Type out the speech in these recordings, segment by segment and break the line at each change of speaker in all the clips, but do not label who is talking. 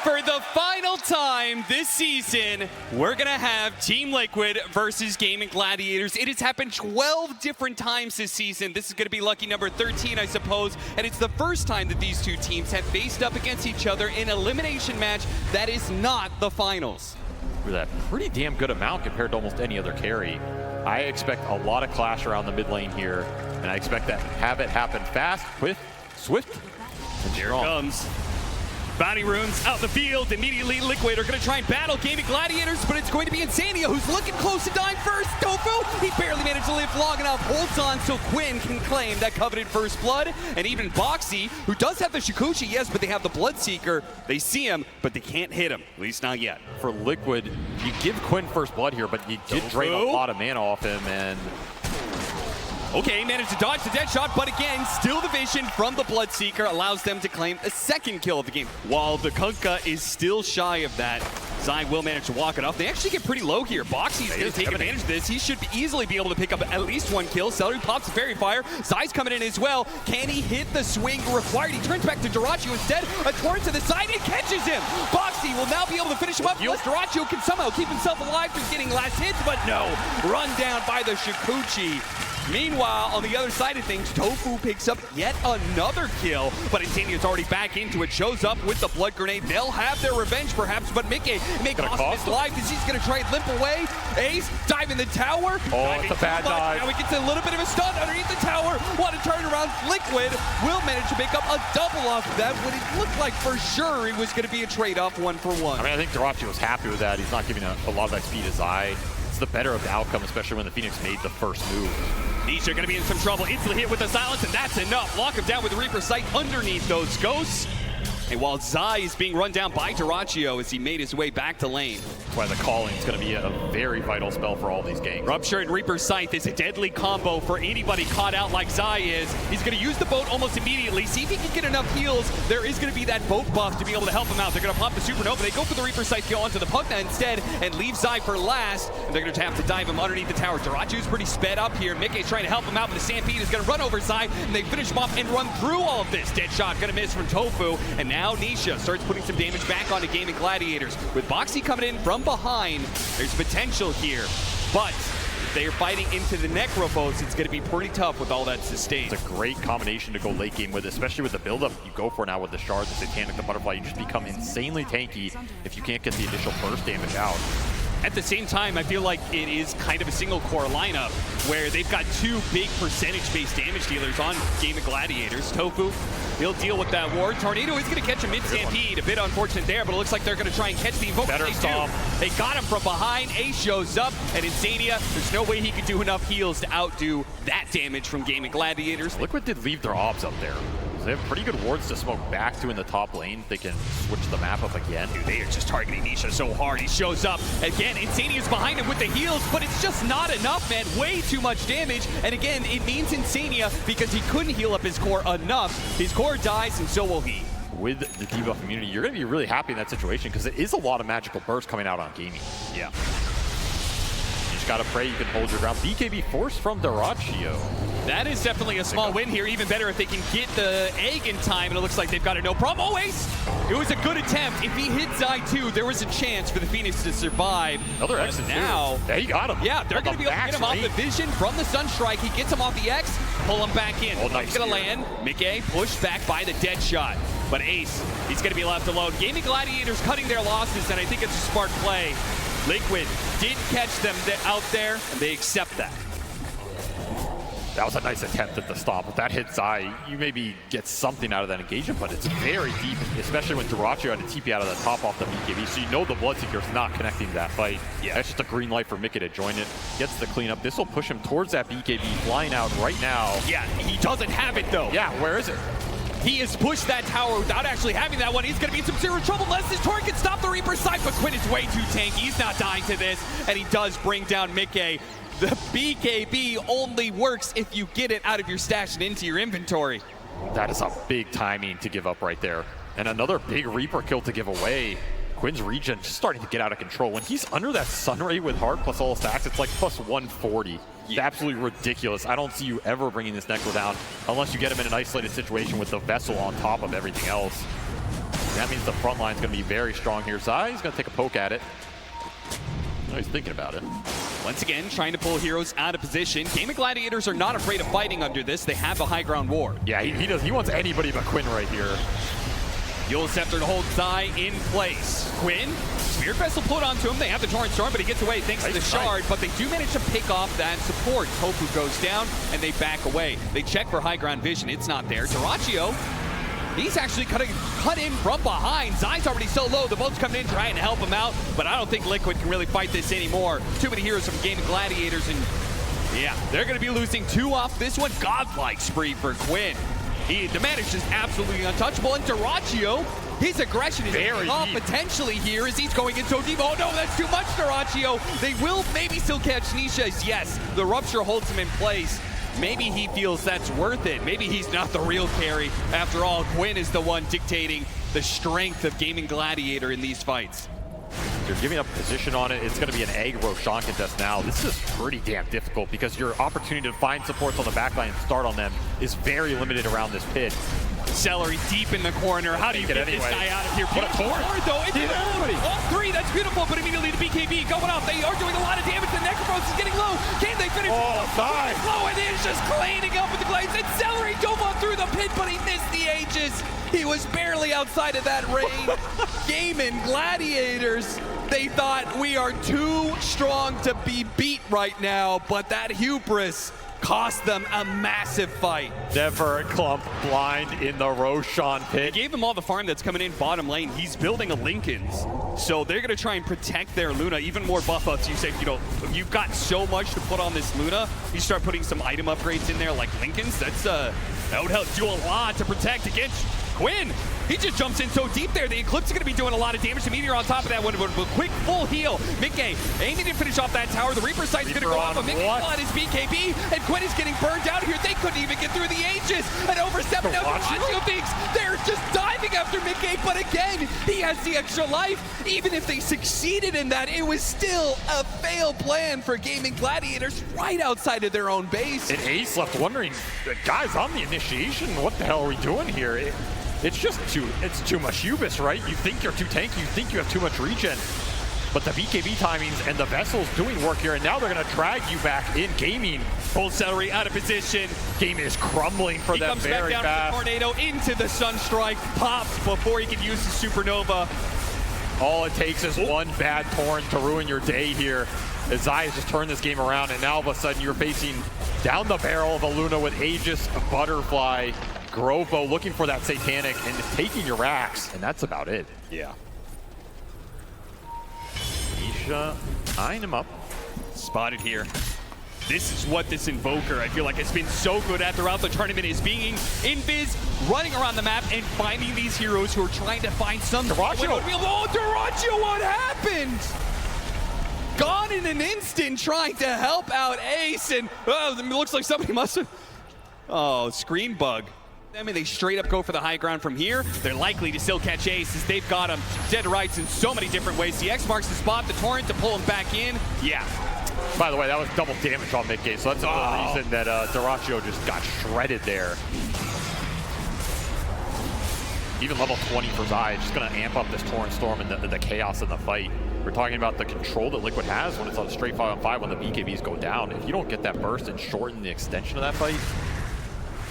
For the final time this season, we're gonna have Team Liquid versus GAIMIN Gladiators. It has happened 12 different times this season. This is gonna be lucky number 13, I suppose, and it's the first time that these two teams have faced up against each other in an elimination match that is not the finals.
For that pretty damn good amount compared to almost any other carry. I expect a lot of clash around the mid lane here, and I expect that have it happen fast, quick, swift, and
Here
strong.
it comes. Bounty runes out in the field. Immediately, Liquid are going to try and battle GAIMIN Gladiators, but it's going to be Insania who's looking close to dying first. Tofu, he barely managed to live long enough. Holds on so Quinn can claim that coveted first blood. And even Boxy, who does have the Shikuchi, yes, but they have the Bloodseeker. They see him, but they can't hit him, at least not yet.
For Liquid, you give Quinn first blood here, but you did drain a lot of mana off him, and
okay, managed to dodge the dead shot, but again, still the vision from the Bloodseeker allows them to claim a second kill of the game. While the Kunkka is still shy of that, Zai will manage to walk it off. They actually get pretty low here. Boxy's going to take advantage of this. He should easily be able to pick up at least one kill. Celery pops the Fairy Fire. Zai's coming in as well. Can he hit the swing required? He turns back to Dyrachyo instead. A torrent to the side and catches him. Boxy will now be able to finish him up. Dyrachyo can somehow keep himself alive through getting last hits, but no. Run down by the Shikuchi. Meanwhile, on the other side of things, Tofu picks up yet another kill, but Insania's already back into it, shows up with the blood grenade. They'll have their revenge, perhaps, but Mickey may cost him his life because he's going to try and limp away. Ace, dive in the tower.
Oh, it's a bad dive.
Now he gets a little bit of a stun underneath the tower. Want to turn around. Liquid will manage to pick up a double off of that, when it looked like for sure it was going to be a trade-off 1-for-1.
I mean, I think Dyrachyo was happy with that. He's not giving a lot of that speed as I. It's the better of the outcome, especially when the Phoenix made the first move.
Nisha gonna be in some trouble. Instantly hit with the silence, and that's enough. Lock him down with the Reaper Sight underneath those ghosts. And while Zai is being run down by Dyrachyo as he made his way back to lane.
That's why the calling is going to be a very vital spell for all these gangs.
Rupture and Reaper Sight is a deadly combo for anybody caught out like Zai is. He's going to use the boat almost immediately. See if he can get enough heals. There is going to be that boat buff to be able to help him out. They're going to pop the Supernova. They go for the Reaper Sight, go onto the Pugna instead, and leave Zai for last. And they're going to have to dive him underneath the tower. Dyrachyo's pretty sped up here. Mickey's trying to help him out, but the Stampede is going to run over Zai, and they finish him off and run through all of this. Dead shot going to miss from Tofu, and now Nisha starts putting some damage back onto GAIMIN Gladiators. With Boxy coming in from behind, there's potential here, but if they're fighting into the Necrophos, it's going to be pretty tough with all that sustained.
It's a great combination to go late game with, especially with the buildup you go for now with the Shard, the Satanic, the Butterfly. You just become insanely tanky if you can't get the initial burst damage out.
At the same time, I feel like it is kind of a single core lineup where they've got two big percentage-based damage dealers on GAIMIN Gladiators. Tofu, he'll deal with that ward. Tornado is going to catch a mid-stampede. A bit unfortunate there, but it looks like they're going to try and catch the Invoker. They got him from behind. Ace shows up, and Insania, there's no way he could do enough heals to outdo that damage from GAIMIN Gladiators.
Liquid did leave their ops up there. So they have pretty good wards to smoke back to in the top lane. They can switch the map up again.
Dude, they are just targeting Nisha so hard. He shows up again. Insania's behind him with the heals, but it's just not enough, man. Way too much damage. And again, it means Insania, because he couldn't heal up his core enough. His core dies, and so will he.
With the debuff immunity, you're going to be really happy in that situation because it is a lot of magical bursts coming out on GAIMIN.
Yeah.
You just got to pray you can hold your ground. BKB force from Dyrachyo.
That is definitely a small win here. Even better if they can get the egg in time, and it looks like they've got it no problem. Oh, Ace! It was a good attempt. If he hit Zai too, there was a chance for the Phoenix to survive.
Another X
now.
There, you got him.
Yeah, they're going to be able to get him off the vision from the Sunstrike. He gets him off the X, pull him back in.
Oh, nice.
He's going to land. Mickey pushed back by the dead shot. But Ace, he's going to be left alone. GAIMIN Gladiators cutting their losses, and I think it's a smart play. Liquid did catch them out there, and they accept that.
That was a nice attempt at the stop. If that hits Zai, you maybe get something out of that engagement, but it's very deep, especially when Dyrachyo had to TP out of the top off the BKB, so you know the Bloodseeker's not connecting to that fight. Yeah. That's just a green light for Mickey to join it. Gets the cleanup. This will push him towards that BKB, flying out right now.
Yeah, he doesn't have it though.
Yeah, where is it?
He has pushed that tower without actually having that one. He's going to be in some serious trouble unless his torrent can stop the Reaper Sight, but Quinn is way too tanky. He's not dying to this, and he does bring down Mickey. The BKB only works if you get it out of your stash and into your inventory.
That is a big timing to give up right there. And another big Reaper kill to give away. Quinn's regen just starting to get out of control. When he's under that Sunray with Heart plus all stacks, it's like plus 140. It's absolutely ridiculous. I don't see you ever bringing this Necro down unless you get him in an isolated situation with the Vessel on top of everything else. That means the front line's going to be very strong here. Zai's going to take a poke at it. Oh, he's thinking about it.
Once again, trying to pull heroes out of position. GAIMIN Gladiators are not afraid of fighting under this. They have a high ground ward.
Yeah, he wants anybody but Quinn right here.
Eul Scepter to hold Zai in place. Quinn, Spirit Vessel put onto him. They have the Torrent Storm, but he gets away thanks to the Shard. But they do manage to pick off that support. Tofu goes down, and they back away. They check for high ground vision. It's not there. Dyrachyo, he's actually cut in from behind. Zai's already so low. The boat's coming in trying to help him out, but I don't think Liquid can really fight this anymore. Too many heroes from GAIMIN Gladiators, and yeah, they're going to be losing 2 off this one. Godlike spree for Quinn. The man is just absolutely untouchable, and Dyrachyo, his aggression is very off potentially here as he's going in so deep. Oh no, that's too much, Dyrachyo. They will maybe still catch Nisha's. Yes, the Rupture holds him in place. Maybe he feels that's worth it. Maybe he's not the real carry. After all, Quinn is the one dictating the strength of GAIMIN Gladiator in these fights.
You're giving up position on it. It's going to be an egg Roshan contest now. This is pretty damn difficult because your opportunity to find supports on the backline and start on them is very limited around this pit.
Celery deep in the corner. How do you get this guy out of here?
What a torrent,
though. All 3, that's beautiful, but immediately the BKB going off. They are doing a lot of damage. The Necrophos is getting low. Can they finish?
Oh, Zai.
Low, and it's just cleaning up with the glaives. And Celery dove on through the pit, but he missed the Aegis. He was barely outside of that range. GAIMIN Gladiators, they thought we are too strong to be beat right now, but that hubris cost them a massive fight.
Never clump blind in the Roshan pit.
They gave him all the farm that's coming in bottom lane. He's building a Linken's. So they're going to try and protect their Luna. Even more buff ups. You say, you've got so much to put on this Luna. You start putting some item upgrades in there like Linken's. That would help do a lot to protect against Quinn. He just jumps in so deep there. The Eclipse is going to be doing a lot of damage to Meteor on top of that one. With a quick full heal. Mickey aiming to finish off that tower. The Reaper Sight's going to go off, but Mickey on his BKB, and Quinn is getting burned out here. They couldn't even get through the Aegis. And over 7 now, Dyrachyo thinks they're just diving after Mickey, but again, he has the extra life. Even if they succeeded in that, it was still a failed plan for GAIMIN Gladiators right outside of their own base.
And Ace left wondering, guys, on the initiation, what the hell are we doing here? It's just too much hubris, right? You think you're too tanky, you think you have too much regen. But the BKB timings and the Vessel's doing work here, and now they're going to drag you back in. GAIMIN.
Full Celery out of position.
GAIMIN is crumbling for them very fast. He comes back
down to the Tornado into the Sunstrike. Pops before he can use the Supernova.
All it takes is one bad Torrent to ruin your day here. As Zai has just turned this game around, and now all of a sudden you're facing down the barrel of a Luna with Aegis, a Butterfly, Grovo looking for that Satanic and taking your racks, and that's about it.
Yeah.
Nisha eyeing him up.
Spotted here. This is what this Invoker, I feel like, has been so good at throughout the tournament, is being invis, running around the map, and finding these heroes who are trying to find some...
Dyrachyo!
Oh, Dyrachyo, what happened? Gone in an instant trying to help out Ace, and it looks like somebody must have... Oh, screen bug. I mean, they straight up go for the high ground from here. They're likely to still catch Ace as they've got him dead to rights in so many different ways. The X marks the spot, the Torrent to pull him back in. Yeah.
By the way, that was double damage on mid game, so that's another reason that Dyrachyo just got shredded there. Even level 20 for Zai, just going to amp up this Torrent Storm and the chaos in the fight. We're talking about the control that Liquid has when it's on a straight 5-on-5 when the BKBs go down. If you don't get that burst and shorten the extension of that fight,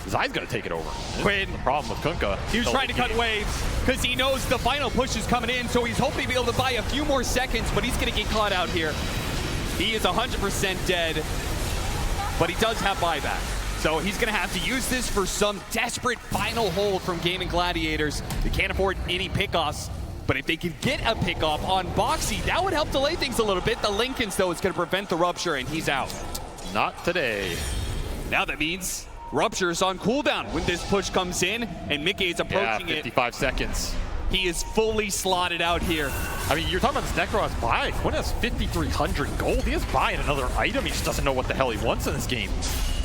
Zai's going to take it over.
Quinn,
the problem with Kunkka.
He was trying to cut waves because he knows the final push is coming in, so he's hoping to be able to buy a few more seconds, but he's going to get caught out here. He is 100% dead, but he does have buyback. So he's going to have to use this for some desperate final hold from GAIMIN Gladiators. They can't afford any pickoffs, but if they can get a pickoff on Boxy, that would help delay things a little bit. The Linken's, though, is going to prevent the Rupture, and he's out.
Not today.
Now that means Rupture is on cooldown when this push comes in, and Mickey is approaching
55 seconds.
He is fully slotted out here.
I mean, you're talking about this Necro has buy. Quinn has 5,300 gold. He is buying another item. He just doesn't know what the hell he wants in this game.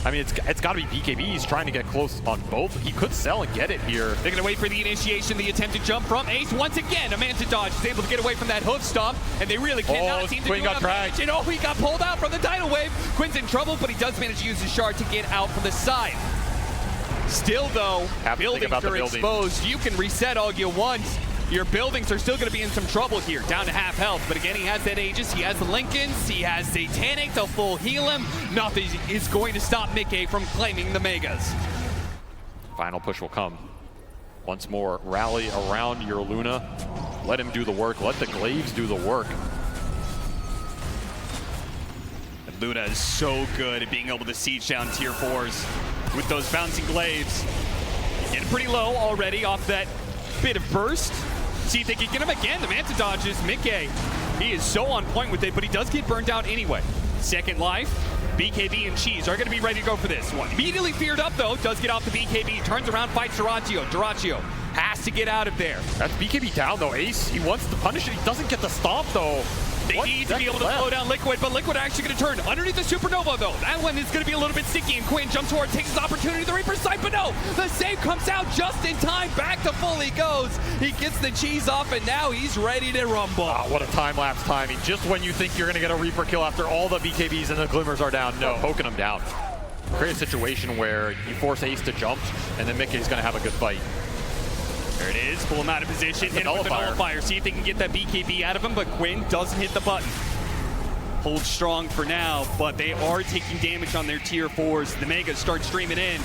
I mean, it's got to be BKB. He's trying to get close on both. He could sell and get it here.
They're going to wait for the initiation, the attempted jump from Ace. Once again, a Manta dodge is able to get away from that hoof stomp, and they really cannot seem to
Quinn
do
got dragged.
And he got pulled out from the tidal wave. Quinn's in trouble, but he does manage to use his shard to get out from the side. Still, though, buildings are exposed. You can reset all you want. your buildings are still going to be in some trouble here, down to half health. But again, he has that Aegis, he has the Lincolns, he has Satanic to full heal him. Nothing is going to stop Mickey from claiming the Megas.
Final push will come. Once more, rally around your Luna. Let him do the work. Let the Glaives do the work.
And Luna is so good at being able to siege down tier 4s with those bouncing Glaives. Getting pretty low already off that bit of burst. See if they can get him again. The Manta dodges. Mickey, he is so on point with it, but he does get burned out anyway. Second life. BKB and Cheese are going to be ready to go for this one. Immediately feared up, though. Does get off the BKB. Turns around, fights Duraccio. Duraccio has to get out of there.
That's BKB down, though, Ace. He wants to punish it. He doesn't get the stomp, though.
They need to be able to slow down Liquid, but Liquid actually going to turn underneath the Supernova, though. That one is going to be a little bit sticky, and Quinn jumps forward, takes his opportunity, the Reaper's sight, but no! The save comes out just in time. Back to full he goes. He gets the Cheese off, and now he's ready to rumble.
What a time-lapse timing. Just when you think you're going to get a Reaper kill after all the BKBs and the Glimmers are down. No, poking him down. Create a situation where you force Ace to jump, and then Mickey's going to have a good fight.
There it is. Pull him out of position. Hit him with the nullifier. See if they can get that BKB out of him, but Quinn doesn't hit the button. Hold strong for now, but they are taking damage on their tier 4s. The Megas start streaming in.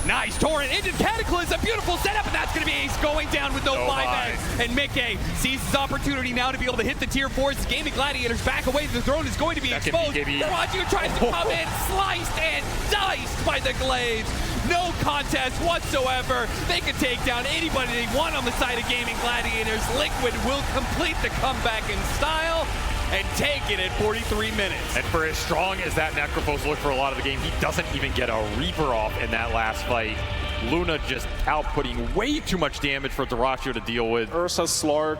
Nice Torrent into Cataclysm. A beautiful setup, and that's going to be Ace going down with no buyback. And Mickey sees his opportunity now to be able to hit the tier 4s. The GAIMIN Gladiators back away. The throne is going to be exposed. Duraccio tries to come in, sliced and diced by the Glaives. No contest whatsoever. They can take down anybody they want on the side of GAIMIN Gladiators. Liquid will complete the comeback in style and take it at 43 minutes.
And for as strong as that Necrophos looked for a lot of the game, he doesn't even get a Reaper off in that last fight. Luna just outputting way too much damage for Duraccio to deal with.
Ursa, Slark,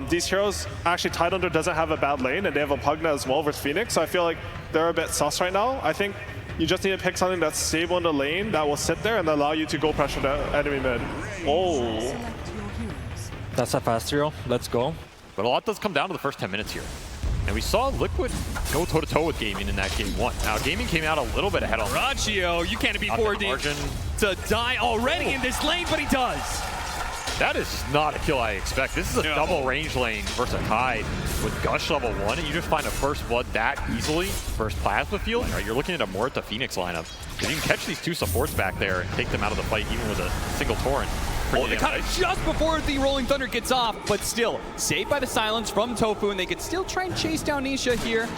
these heroes, actually Tidelander doesn't have a bad lane, and they have a Pugna as well versus Phoenix, so I feel like they're a bit sus right now. I think you just need to pick something that's stable in the lane that will sit there and allow you to go pressure the enemy mid. Oh.
That's a fast hero. Let's go.
But a lot does come down to the first 10 minutes here. And we saw Liquid go toe-to-toe with GAIMIN in that game 1. Now, GAIMIN came out a little bit ahead on
Duraccio, you can't be forward to die already in this lane, but he does.
That is not a kill I expect. This is a double range lane versus a Tide with Gush level 1, and you just find a first blood that easily, first plasma field. Right, you're looking at a Morta Phoenix lineup. You can catch these two supports back there and take them out of the fight even with a single torrent.
Oh, they cut it just before the Rolling Thunder gets off, but still, saved by the silence from Tofu, and they could still try and chase down Nisha here.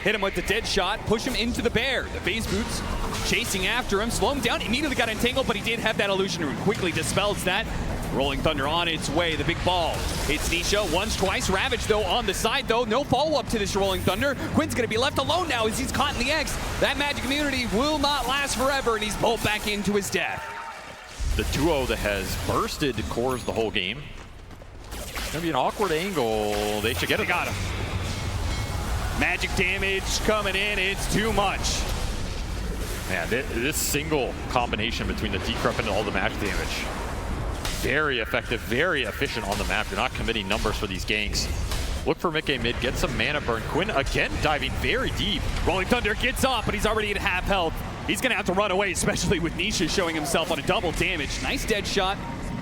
Hit him with the dead shot, push him into the bear. The phase boots chasing after him, slow him down, immediately got entangled, but he did have that illusion rune. Quickly dispels that. Rolling Thunder on its way, the big ball. Hits Nisha once, twice. Ravage, though, on the side, though. No follow-up to this Rolling Thunder. Quinn's going to be left alone now as he's caught in the X. That magic immunity will not last forever, and he's pulled back into his death.
The duo that has bursted cores the whole game. It's gonna be an awkward angle. They should get it.
They got him. Magic damage coming in. It's too much.
Man, this single combination between the decrep and all the magic damage. Very effective, very efficient on the map. You're not committing numbers for these ganks. Look for Mickey mid, get some mana burn. Quinn again diving very deep.
Rolling Thunder gets off, but he's already at half health. He's going to have to run away, especially with Nisha showing himself on a double damage. Nice dead shot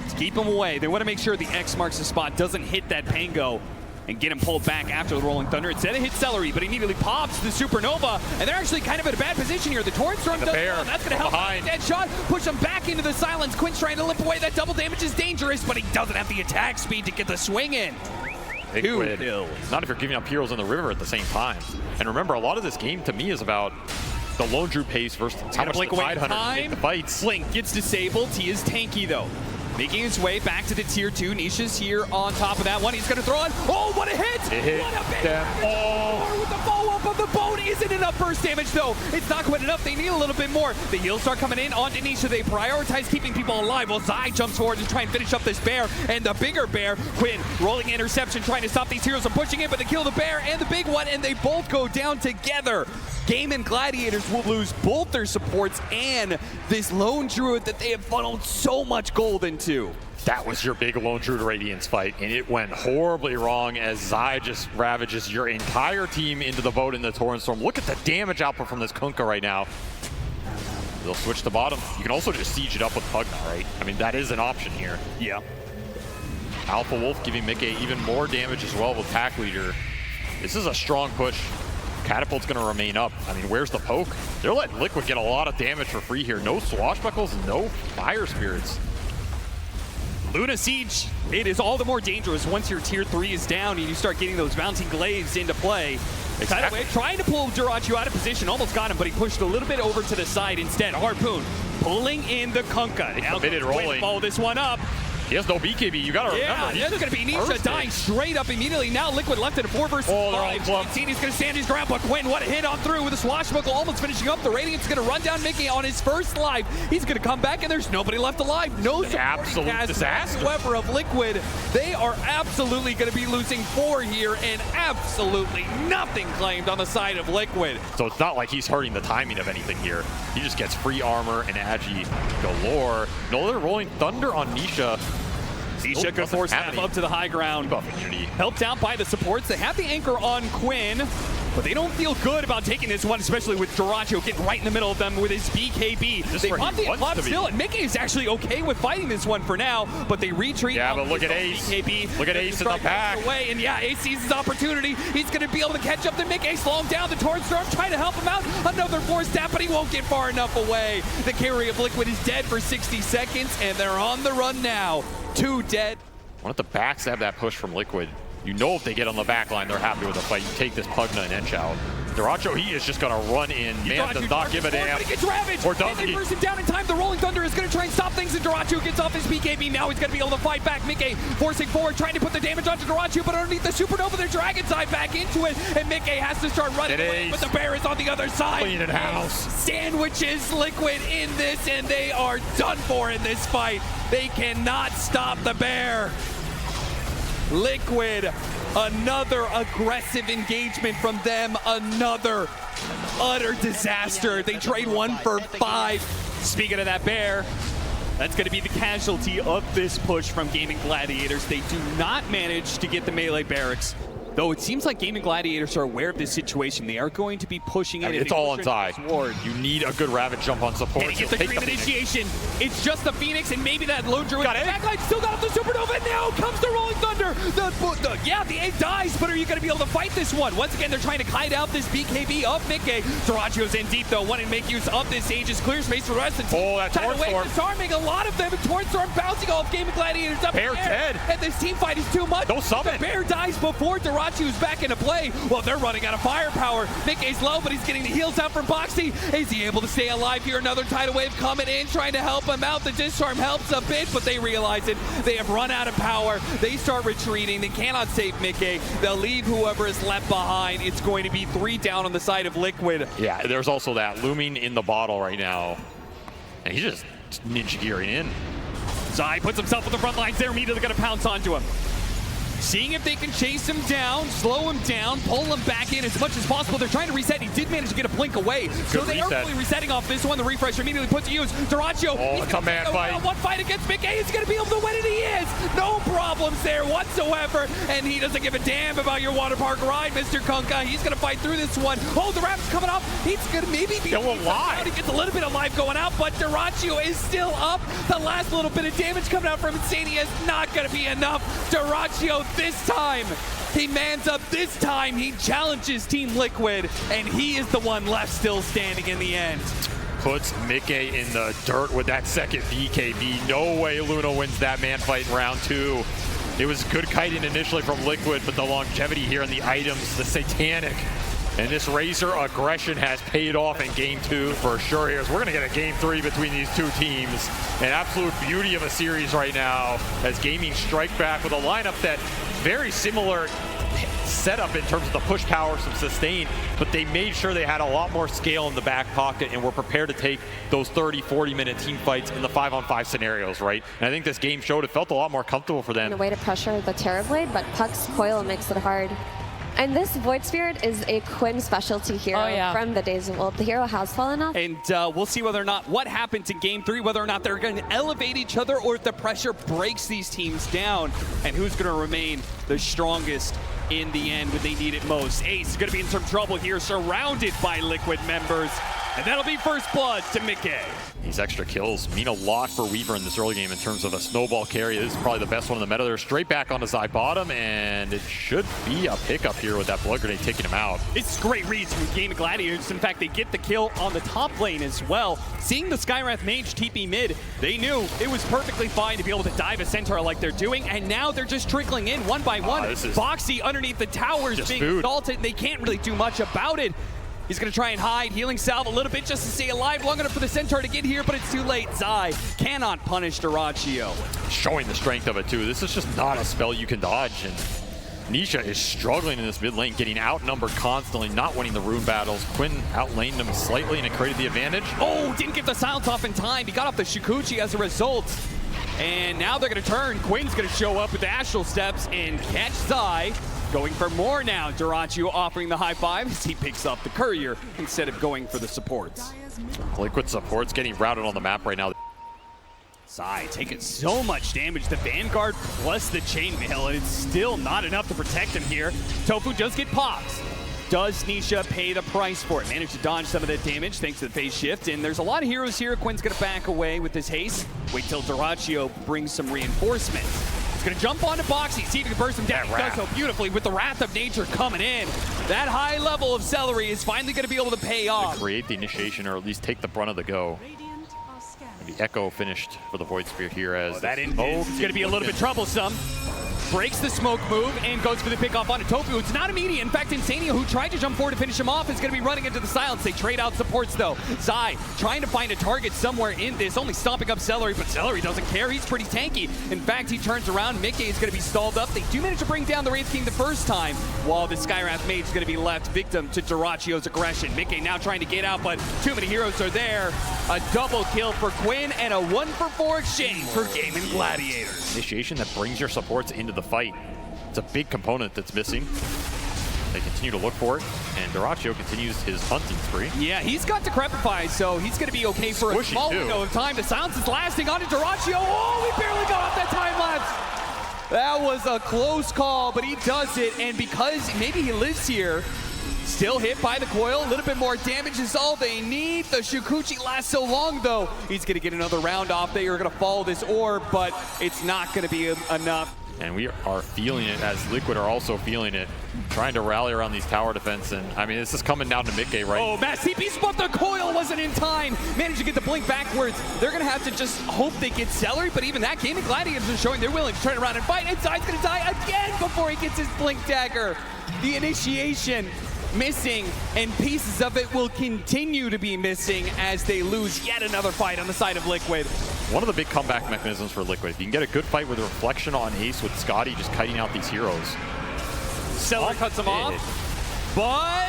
to keep him away. They want to make sure the X marks the spot, doesn't hit that Pango, and get him pulled back after the Rolling Thunder. Instead of hit Celery, but immediately pops the Supernova, and they're actually kind of in a bad position here. The Torrent Storm does well. That's going to help. Dead shot, push him back into the silence. Quinn's trying to limp away. That double damage is dangerous, but he doesn't have the attack speed to get the swing in.
Big win. Not if you're giving up heroes in the river at the same time. And remember, a lot of this game to me is about the lone drew pace versus how much the Tide Hunter in the fights.
Blink gets disabled. He is tanky though. Making his way back to the tier 2. Nisha's here on top of that one. He's going to throw it. Oh, what a hit!
It hit
what a big
them all.
With the follow-up of the bone. Isn't enough burst damage though. It's not quite enough. They need a little bit more. The heals start coming in on Nisha. They prioritize keeping people alive while Zai jumps forward to try and finish up this bear. And the bigger bear, Quinn, rolling interception, trying to stop these heroes from pushing in, but they kill the bear and the big one, and they both go down together. GAIMIN Gladiators will lose both their supports and this lone druid that they have funneled so much gold into.
That was your big lone druid Radiance fight, and it went horribly wrong as Zai just ravages your entire team into the boat in the Torrent Storm. Look at the damage output from this Kunkka right now. They'll switch to bottom. You can also just siege it up with Pugna, right? I mean, that is an option here.
Yeah.
Alpha Wolf giving Mickey even more damage as well with Pack Leader. This is a strong push. Catapult's going to remain up. I mean, where's the poke? They're letting Liquid get a lot of damage for free here. No Swashbuckles, no Fire Spirits.
Luna Siege, it is all the more dangerous once your tier 3 is down and you start getting those mounting glaives into play. Exactly. Trying to pull Durachu out of position, almost got him, but he pushed a little bit over to the side instead. Harpoon pulling in the Kunkka. Now
committed rolling.
Follow this one up.
He has no BKB, you gotta remember.
Yeah, there's gonna be Nisha dying straight up immediately. Now Liquid left in a 4 versus 5. He's gonna stand his ground, but Quinn, what a hit on through with a swashbuckle, almost finishing up. The Radiant's gonna run down Mickey on his first life. He's gonna come back and there's nobody left alive. No
absolute disaster
whatsoever of Liquid. They are absolutely gonna be losing 4 here and absolutely nothing claimed on the side of Liquid.
So it's not like he's hurting the timing of anything here. He just gets free armor and Agi galore. No, they're rolling Thunder on Nisha.
Nisha could force Nav up to the high ground. Helped out by the supports. They have the anchor on Quinn, but they don't feel good about taking this one, especially with Duracho getting right in the middle of them with his BKB. They pop the Eclipse still, and Mickey is actually okay with fighting this one for now, but they retreat.
Yeah, but look at Ace.
BKB.
Look at Ace in the back.
Away, and yeah, Ace sees his opportunity. He's going to be able to catch up to Mickey, slow him down. The Torrent Storm trying to help him out. Another force tap, but he won't get far enough away. The carry of Liquid is dead for 60 seconds, and they're on the run now. 2 dead.
Want the backstab that push from Liquid. You know if they get on the back line, they're happy with the fight. You take this Pugna and Ench out. Duracho, he is just going to run in. Man does not give a damn.
But he gets ravaged.
Or does
he?
They
burst him down in time. The Rolling Thunder is going to try and stop things, and Duracho gets off his BKB. Now he's going to be able to fight back. Mickey forcing forward, trying to put the damage onto Duracho, but underneath the Supernova, their Dragon's Eye back into it, and Mickey has to start running away, but the Bear is on the other side.
Clean it house.
Sandwiches Liquid in this, and they are done for in this fight. They cannot stop the Bear. Liquid, another aggressive engagement from them, another utter disaster. They trade 1 for 5. Speaking of that Bear, that's going to be the casualty of this push from GAIMIN Gladiators. They do not manage to get the melee barracks. Though it seems like GAIMIN Gladiators are aware of this situation. They are going to be pushing it.
It's all on Zai. You need a good Ravage jump on support.
And he gets the Dream Initiation. It's just the Phoenix and maybe that low Druid. Backline still got off the Supernova, and now comes the Rolling Thunder. The 8 dies, but are you going to be able to fight this one? Once again, they're trying to kite out this BKB of Mickey. Duracho's in deep, though, wanting to make use of this Aegis. Clear space for the rest of the team.
Oh, that Torrent Storm.
Disarming a lot of them, and Torrent Storm bouncing off GAIMIN Gladiators up
Bear dead.
And this team fight is too much.
No summon.
The Bear dies before Duracho's back into play. Well, they're running out of firepower. Mickey's low, but he's getting the heals out from Boxy. Is he able to stay alive here? Another tidal wave coming in, trying to help him out. The Disarm helps a bit, but they realize it. They have run out of power. They start retreating. They cannot save Mickey. They'll leave whoever is left behind. It's going to be 3 down on the side of Liquid.
Yeah, there's also that looming in the bottle right now. And he's just ninja gearing in.
Zai puts himself on the front lines. They're immediately going to pounce onto him. Seeing if they can chase him down, slow him down, pull him back in as much as possible. They're trying to reset. He did manage to get a blink away. So they are really resetting off this one. The refresh immediately put to use. Duracho,
it's a man fight.
One fight against Mickey. He's going to be able to win it. He is. No problems there whatsoever. And he doesn't give a damn about your water park ride, Mr. Kunkka. He's going to fight through this one. Oh, the Rap's coming up. He's going to maybe be alive. He gets a little bit of life going out, but Duracho is still up. The last little bit of damage coming out from Insania is not going to be enough. Duracho this time. He mans up this time. He challenges Team Liquid, and he is the one left still standing in the end.
Puts Mickey in the dirt with that second BKB. No way Luna wins that man fight in round 2. It was good kiting initially from Liquid, but the longevity here in the items, the satanic, and this Razor aggression has paid off in game 2 for sure here. So we're going to get a game 3 between these two teams. An absolute beauty of a series right now as GAIMIN strike back with a lineup that very similar setup in terms of the push power, some sustain, but they made sure they had a lot more scale in the back pocket and were prepared to take those 30-40 minute team fights in the 5-on-5 scenarios, right? And I think this game showed it felt a lot more comfortable for them.
In a way to pressure the Terrorblade, but Puck's coil makes it hard. And this Void Spirit is a Quinn specialty hero from the days of old. The hero has fallen off.
And we'll see whether or not what happens in game 3, whether or not they're going to elevate each other or if the pressure breaks these teams down, and who's going to remain the strongest in the end when they need it most. Ace is going to be in some trouble here, surrounded by Liquid members. And that'll be first blood to Mickey.
These extra kills mean a lot for Weaver in this early game in terms of a snowball carry. This is probably the best one in the meta. They're straight back onto Zai bottom, and it should be a pickup here with that blood grenade taking him out.
It's great reads from GAIMIN Gladiators. In fact, they get the kill on the top lane as well. Seeing the Skywrath Mage TP mid, they knew it was perfectly fine to be able to dive a Centaur like they're doing, and now they're just trickling in one by one. Boxy underneath the towers being assaulted, and they can't really do much about it. He's going to try and hide, healing salve a little bit just to stay alive long enough for the Centaur to get here, but it's too late. Zai cannot punish Dyrachyo.
Showing the strength of it, too. This is just not a spell you can dodge. And Nisha is struggling in this mid lane, getting outnumbered constantly, not winning the rune battles. Quinn outlaned him slightly, and it created the advantage.
Oh, didn't get the silence off in time. He got off the Shukuchi as a result. And now they're going to turn. Quinn's going to show up with the Astral Steps and catch Zai. Going for more now. Dyrachyo offering the high five as he picks up the courier instead of going for the supports.
Liquid support's getting routed on the map right now.
Zai taking so much damage. The Vanguard plus the Chainmail, and it's still not enough to protect him here. Tofu does get pops. Does Nisha pay the price for it? Managed to dodge some of that damage thanks to the phase shift, and there's a lot of heroes here. Quinn's going to back away with this haste. Wait till Dyrachyo brings some reinforcements. He's going to jump onto Boxy, see if he can burst him down. He does so beautifully with the Wrath of Nature coming in. That high level of Celery is finally going to be able to pay off.
Create the initiation, or at least take the brunt of the go. The Echo finished for the Void Spear here as
that is going to be a little bit troublesome. Breaks the smoke move and goes for the pickoff onto Tofu. It's not immediate. In fact, Insania, who tried to jump forward to finish him off, is going to be running into the silence. They trade out supports, though. Zai trying to find a target somewhere in this, only stomping up Celery, but Celery doesn't care. He's pretty tanky. In fact, he turns around. Mickey is going to be stalled up. They do manage to bring down the Wraith King the first time, while the Skywrath Mage is going to be left victim to Dyrachyo's aggression. Mickey now trying to get out, but too many heroes are there. A double kill for Quinn and a 1-for-4 exchange for GAIMIN Gladiators.
Initiation that brings your supports into the fight. It's a big component that's missing. They continue to look for it, and Dyrachyo continues his hunting spree.
Yeah, he's got Decrepify, so he's going to be okay for a small window of time. The silence is lasting onto Dyrachyo. Oh, we barely got off that time lapse. That was a close call, but he does it, and because maybe he lives here, still hit by the coil. A little bit more damage is all they need. The Shukuchi lasts so long, though. He's going to get another round off. They are going to follow this orb, but it's not going to be enough.
And we are feeling it as Liquid are also feeling it, trying to rally around these tower defense. And I mean, this is coming down to Mickey, right?
Oh, Matt CP's but the coil wasn't in time. Managed to get the blink backwards. They're going to have to just hope they get Celery, but even that, GAIMIN Gladiators are showing they're willing to turn around and fight. And Zai's going to die again before he gets his blink dagger. The initiation missing, and pieces of it will continue to be missing as they lose yet another fight on the side of Liquid.
One of the big comeback mechanisms for Liquid. If you can get a good fight with a Reflection on Ace with Scotty just kiting out these heroes.
Celery cuts him off, but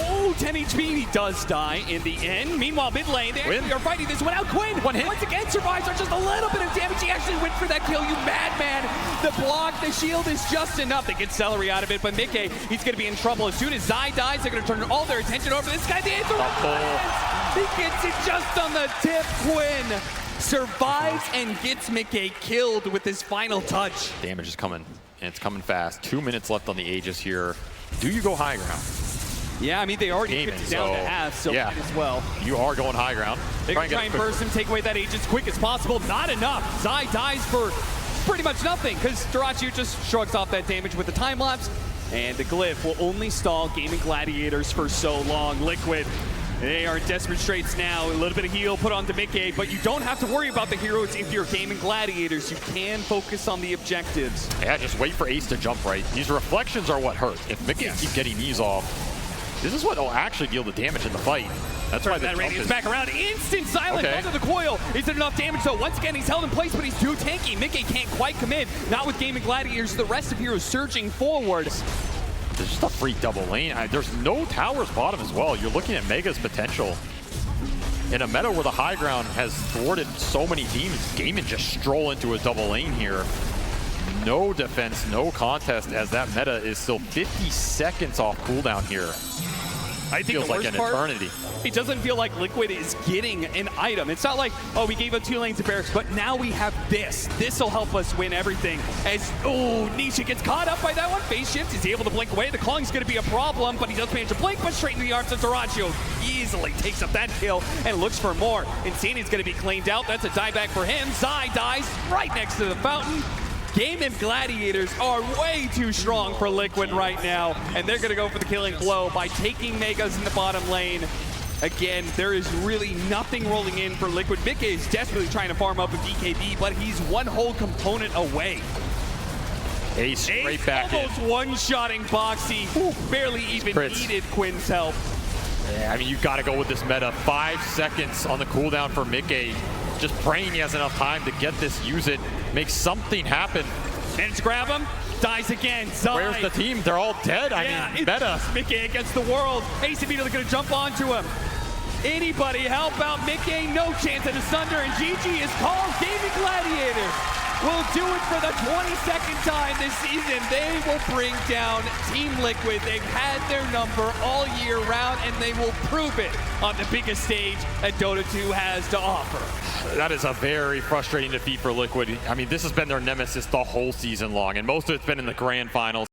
oh, 10 HP, he does die in the end. Meanwhile, mid lane, they actually are fighting this one out. Quinn, once again, survives on just a little bit of damage. He actually went for that kill, you madman. The block, the shield is just enough to get Celery out of it, but Mickey, he's going to be in trouble. As soon as Zai dies, they're going to turn all their attention over to this guy. He gets it just on the tip. Quinn survives and gets Mickey killed with his final touch.
Damage is coming, and it's coming fast. 2 minutes left on the Aegis here. Do you go high ground?
Yeah, I mean, they already
GAIMIN,
picked it down to half, so
yeah,
as well.
You are going high ground.
They're going to try and burst him, take away that Aegis as quick as possible. Not enough. Zai dies for pretty much nothing, because Dyrachyo just shrugs off that damage with the time lapse, and the glyph will only stall GAIMIN Gladiators for so long. Liquid, they are in desperate straits now. A little bit of heal put onto Mickey, but you don't have to worry about the heroes if you're GAIMIN Gladiators. You can focus on the objectives.
Yeah, just wait for Ace to jump right. These reflections are what hurt. If Mickey keep getting these off, this is what will actually deal the damage in the fight. That's why
that radius back around. Instant silence under the coil. Isn't enough damage, though. Once again, he's held in place, but he's too tanky. Mickey can't quite commit. Not with GAIMIN Gladiators. The rest of heroes surging forward.
There's just a free double lane. There's no towers bottom as well. You're looking at Mega's potential. In a meta where the high ground has thwarted so many teams, GAIMIN just stroll into a double lane here. No defense, no contest, as that meta is still 50 seconds off cooldown here.
I think
feels
the
like
worst
an
part,
eternity.
it doesn't feel like Liquid is getting an item. It's not like, oh, we gave up 2 lanes to Barracks, but now we have this. This will help us win everything. As, oh, Nisha gets caught up by that one. Phase shift is able to blink away. The clawing's going to be a problem, but he does manage to blink, but straight into the arms of Duracio. Easily takes up that kill and looks for more. Insanity's going to be cleaned out. That's a dieback for him. Zai dies right next to the fountain. GAIMIN Gladiators are way too strong for Liquid right now, and they're going to go for the killing blow by taking Megas in the bottom lane. Again, there is really nothing rolling in for Liquid. Mickey is desperately trying to farm up a BKB, but he's one whole component away.
Ace right back
almost
in.
one-shotting Boxy. Barely even needed Quinn's help.
Yeah, I mean, you've got to go with this meta. 5 seconds on the cooldown for Mickey. Just praying he has enough time to get this, use it, make something happen.
And to grab him, dies again. Zai.
Where's the team? They're all dead. I mean, meta.
Mickey against the world. Ace immediately going to jump onto him. Anybody help out Mickey? No chance at a Sunder, and GG is called. GAIMIN Gladiators will do it for the 22nd time this season. They will bring down Team Liquid. They've had their number all year round, and they will prove it on the biggest stage that Dota 2 has to offer.
That is a very frustrating defeat for Liquid. I mean, this has been their nemesis the whole season long, and most of it's been in the grand finals.